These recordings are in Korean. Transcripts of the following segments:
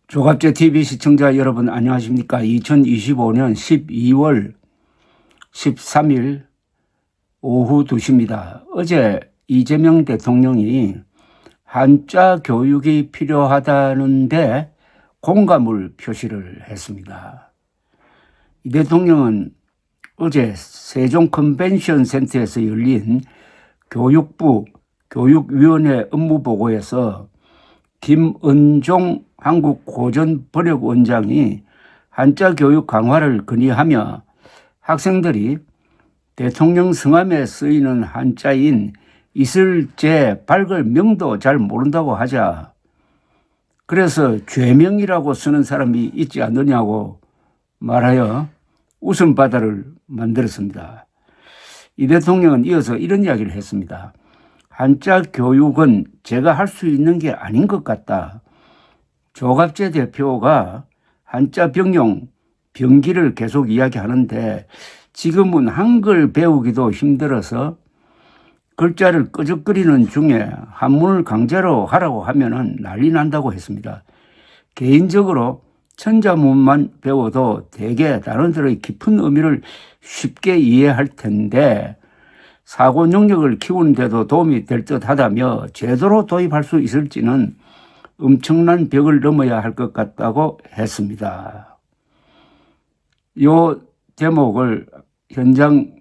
조갑제 TV 시청자 여러분 안녕하십니까? 2025년 12월 13일 오후 2시입니다. 어제 이재명 대통령이 한자 교육이 필요하다는데 공감을 표시를 했습니다. 이 대통령은 어제 세종 컨벤션 센터에서 열린 교육부 교육위원회 업무보고에서 김은종 한국고전번역원장이 한자 교육 강화를 건의하며 학생들이 대통령 성함에 쓰이는 한자인 이슬제 발걸명도 잘 모른다고 하자 그래서 죄명이라고 쓰는 사람이 있지 않느냐고 말하여 웃음바다를 만들었습니다. 이 대통령은 이어서 이런 이야기를 했습니다. 한자 교육은 제가 할 수 있는 게 아닌 것 같다. 조갑제 대표가 한자 병용, 병기를 계속 이야기하는데 지금은 한글 배우기도 힘들어서 글자를 끄적거리는 중에 한문을 강제로 하라고 하면은 난리 난다고 했습니다. 개인적으로 천자문만 배워도 대개 단어들의 깊은 의미를 쉽게 이해할 텐데 사고 능력을 키우는 데도 도움이 될 듯하다며 제대로 도입할 수 있을지는 엄청난 벽을 넘어야 할 것 같다고 했습니다. 이 대목을 현장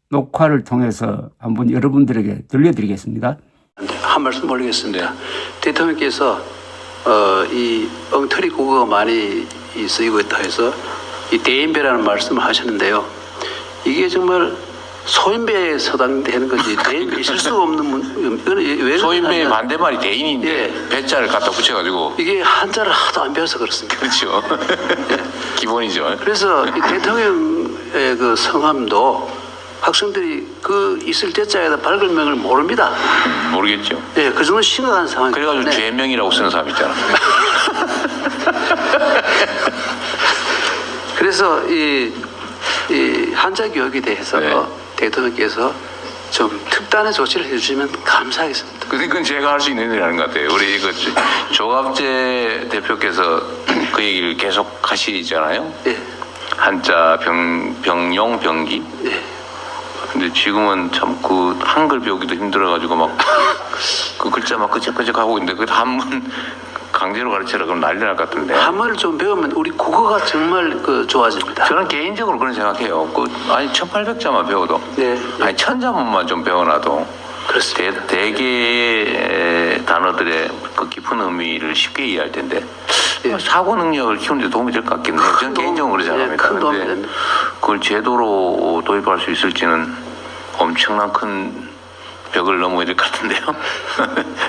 녹화를 통해서 한번 여러분들에게 들려드리겠습니다. 한 말씀 올리겠습니다. 대통령께서 이 엉터리 국어가 많이 쓰이고 있다 해서 이 대인배라는 말씀을 하셨는데요. 이게 정말 소인배에 서당되는 거지 대인 있을 수 없는 왜 소인배의 반대말이 대인인데 예. 배자를 갖다 붙여가지고 이게 한자를 하도 안 배워서 그렇습니다. 그렇죠. 기본이죠. 그래서 이 대통령의 그 성함도 학생들이 그 있을 때자에다 발걸명을 모릅니다. 모르겠죠. 예, 그 정도 심각한 상황이기 그래가지고 때문에 죄명이라고 쓰는 사람 있잖아. 그래서 이 한자 교육에 대해서 네. 대통령께서 좀 특단의 조치를 해주시면 감사하겠습니다. 그건 제가 할 수 있는 일이라는 것 같아요. 우리 그 조갑재 대표께서 그 얘기를 계속 하시잖아요. 예, 한자 병용 병기. 예. 근데 지금은 참 그 한글 배우기도 힘들어가지고 막 그 글자 막 끄적끄적 하고 있는데 그 한문 강제로 가르치라 그러면 난리 날 것 같은데. 한문을 좀 배우면 우리 국어가 정말 그 좋아집니다. 저는 개인적으로 그런 생각해요. 아니 1800자만 배워도 네, 아니 1000자문만 좀 배워놔도 그렇습니다. 대개의 단어들의 그 깊은 의미를 쉽게 이해할 텐데 예. 사고 능력을 키우는 데 도움이 될 것 같긴 해요. 저는 개인적으로 그렇게 생각합니다. 큰 도움이 그런데 됩니다. 그걸 제도로 도입할 수 있을지는 엄청난 큰 벽을 넘어야 될 것 같은데요.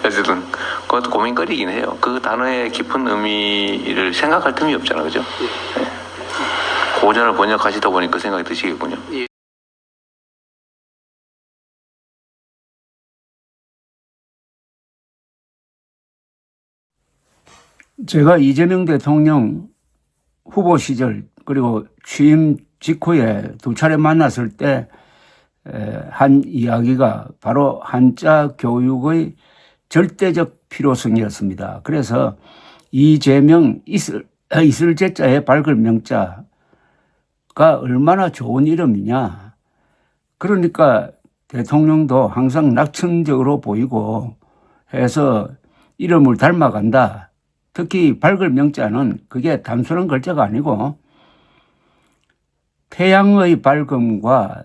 어쨌든 그것도 고민거리긴 해요. 그 단어의 깊은 의미를 생각할 틈이 없잖아, 그죠? 네. 고전을 번역하시다 보니 그 생각이 드시겠군요. 제가 이재명 대통령 후보 시절 그리고 취임 직후에 두 차례 만났을 때 한 이야기가 바로 한자 교육의 절대적 필요성이었습니다. 그래서 이재명 이슬제자의 발걸명자가 얼마나 좋은 이름이냐. 그러니까 대통령도 항상 낙천적으로 보이고 해서 이름을 닮아간다. 특히 발걸명자는 그게 단순한 글자가 아니고 태양의 밝음과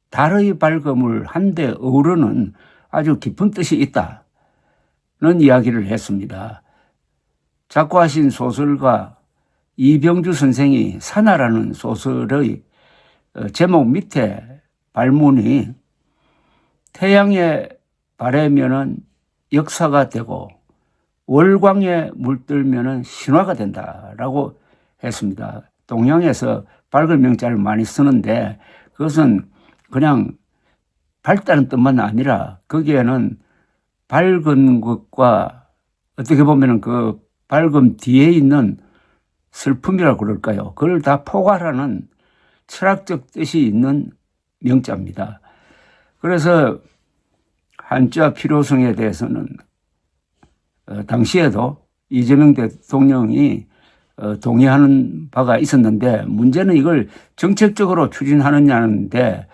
달의 밝음을 한데 어우르는 아주 깊은 뜻이 있다는 이야기를 했습니다. 작고하신 소설가 이병주 선생이 산하라는 소설의 제목 밑에 발문이 태양에 바래면은 역사가 되고 월광에 물들면은 신화가 된다라고 했습니다. 동양에서 발걸명자를 많이 쓰는데 그것은 그냥 밝다는 뜻만 아니라 거기에는 밝은 것과 어떻게 보면은 그 밝음 뒤에 있는 슬픔이라고 그럴까요? 그걸 다 포괄하는 철학적 뜻이 있는 명자입니다. 그래서 한자 필요성에 대해서는 당시에도 이재명 대통령이 동의하는 바가 있었는데 문제는 이걸 정책적으로 추진하느냐는데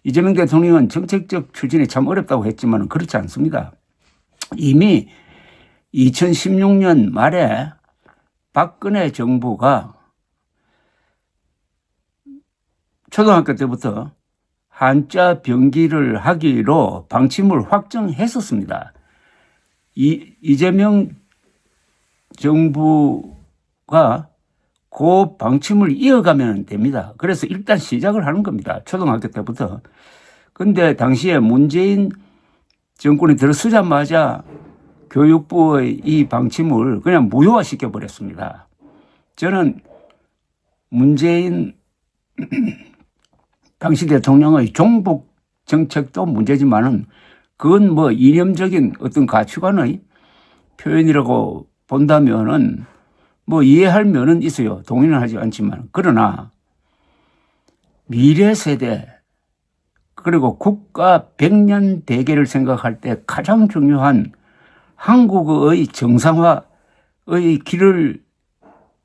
이재명 대통령은 정책적 추진이 참 어렵다고 했지만 그렇지 않습니다. 이미 2016년 말에 박근혜 정부가 초등학교 때부터 한자 병기를 하기로 방침을 확정했었습니다. 이재명 정부가 그 방침을 이어가면 됩니다. 그래서 일단 시작을 하는 겁니다. 초등학교 때부터. 근데 당시에 문재인 정권이 들어서자마자 교육부의 이 방침을 그냥 무효화시켜 버렸습니다. 저는 문재인 당시 대통령의 종북 정책도 문제지만은 그건 뭐 이념적인 어떤 가치관의 표현이라고 본다면은 뭐 이해할 면은 있어요. 동의는 하지 않지만. 그러나 미래 세대 그리고 국가 100년 대계를 생각할 때 가장 중요한 한국어의 정상화의 길을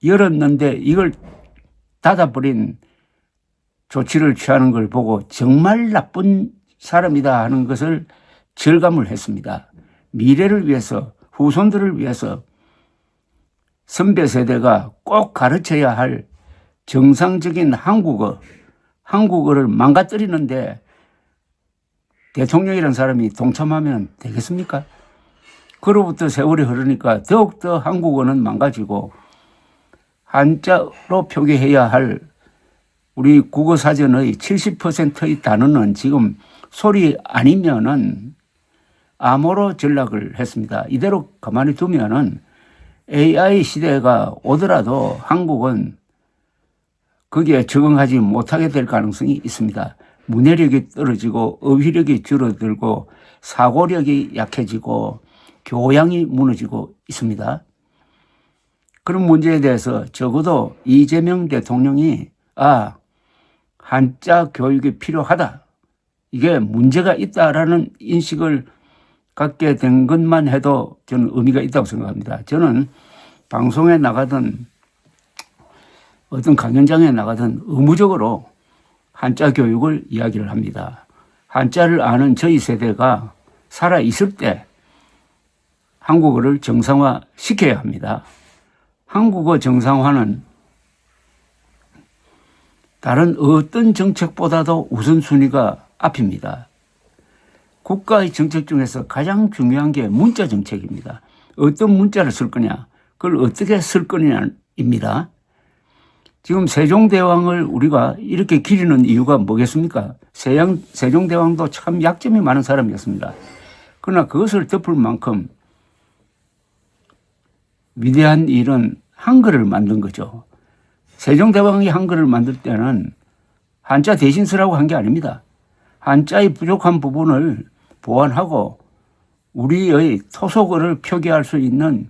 열었는데 이걸 닫아버린 조치를 취하는 걸 보고 정말 나쁜 사람이다 하는 것을 절감을 했습니다. 미래를 위해서 후손들을 위해서 선배 세대가 꼭 가르쳐야 할 정상적인 한국어를 망가뜨리는데 대통령이라는 사람이 동참하면 되겠습니까? 그로부터 세월이 흐르니까 더욱더 한국어는 망가지고 한자로 표기해야 할 우리 국어사전의 70%의 단어는 지금 소리 아니면은 암호로 전락을 했습니다. 이대로 가만히 두면은 AI 시대가 오더라도 한국은 거기에 적응하지 못하게 될 가능성이 있습니다. 문해력이 떨어지고 어휘력이 줄어들고 사고력이 약해지고 교양이 무너지고 있습니다. 그런 문제에 대해서 적어도 이재명 대통령이 한자 교육이 필요하다. 이게 문제가 있다라는 인식을 갖게 된 것만 해도 저는 의미가 있다고 생각합니다. 저는 방송에 나가든 어떤 강연장에 나가든 의무적으로 한자 교육을 이야기를 합니다. 한자를 아는 저희 세대가 살아있을 때 한국어를 정상화 시켜야 합니다. 한국어 정상화는 다른 어떤 정책보다도 우선순위가 앞입니다. 국가의 정책 중에서 가장 중요한 게 문자 정책입니다. 어떤 문자를 쓸 거냐, 그걸 어떻게 쓸 거냐입니다. 지금 세종대왕을 우리가 이렇게 기리는 이유가 뭐겠습니까? 세종대왕도 참 약점이 많은 사람이었습니다. 그러나 그것을 덮을 만큼 위대한 일은 한글을 만든 거죠. 세종대왕이 한글을 만들 때는 한자 대신 쓰라고 한 게 아닙니다. 한자의 부족한 부분을 보완하고 우리의 토속어를 표기할 수 있는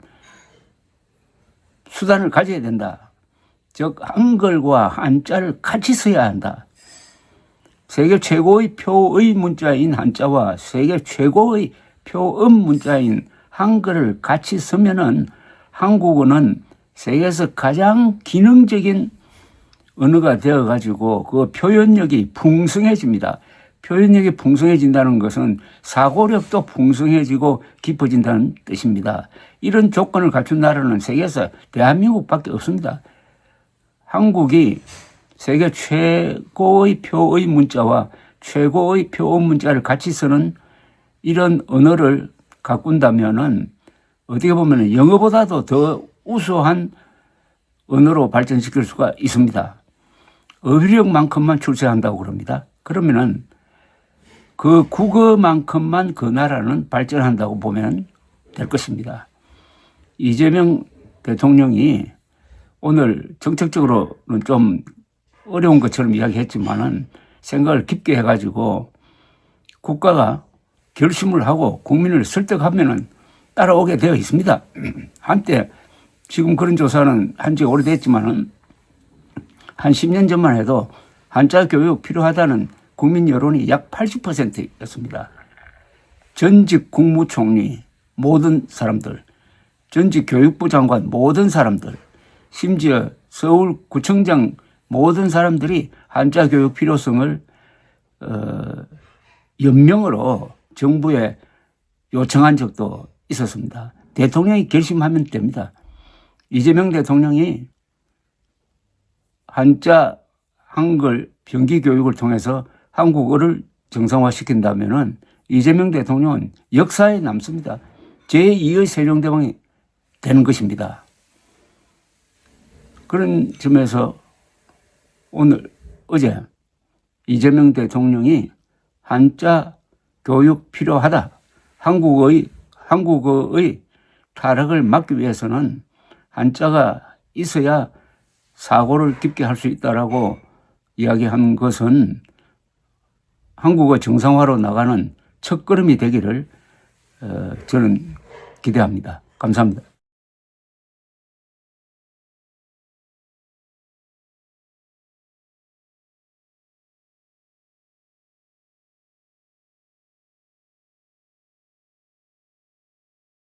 수단을 가져야 된다. 즉 한글과 한자를 같이 써야 한다. 세계 최고의 표의 문자인 한자와 세계 최고의 표음 문자인 한글을 같이 쓰면은 한국어는 세계에서 가장 기능적인 언어가 되어가지고 그 표현력이 풍성해집니다. 표현력이 풍성해진다는 것은 사고력도 풍성해지고 깊어진다는 뜻입니다. 이런 조건을 갖춘 나라는 세계에서 대한민국밖에 없습니다. 한국이 세계 최고의 표의 문자와 최고의 표음 문자를 같이 쓰는 이런 언어를 가꾼다면은 어떻게 보면 영어보다도 더 우수한 언어로 발전시킬 수가 있습니다. 어휘력만큼만 출세한다고 그럽니다. 그러면은 그 국어만큼만 그 나라는 발전한다고 보면 될 것입니다. 이재명 대통령이 오늘 정책적으로는 좀 어려운 것처럼 이야기했지만은 생각을 깊게 해가지고 국가가 결심을 하고 국민을 설득하면은 따라오게 되어 있습니다. 한때 지금 그런 조사는 한 지 오래됐지만은 한 10년 전만 해도 한자 교육 필요하다는 국민 여론이 약 80%였습니다. 전직 국무총리 모든 사람들 전직 교육부 장관 모든 사람들, 심지어 서울구청장 모든 사람들이 한자 교육 필요성을 연명으로 정부에 요청한 적도 있었습니다. 대통령이 결심하면 됩니다. 이재명 대통령이 한자, 한글, 병기 교육을 통해서 한국어를 정상화시킨다면은 이재명 대통령은 역사에 남습니다. 제2의 세종대왕이 되는 것입니다. 그런 점에서 어제 이재명 대통령이 한자 교육 필요하다. 한국어의 타락을 막기 위해서는 한자가 있어야 사고를 깊게 할 수 있다라고 이야기한 것은 한국어 정상화로 나가는 첫걸음이 되기를 저는 기대합니다. 감사합니다.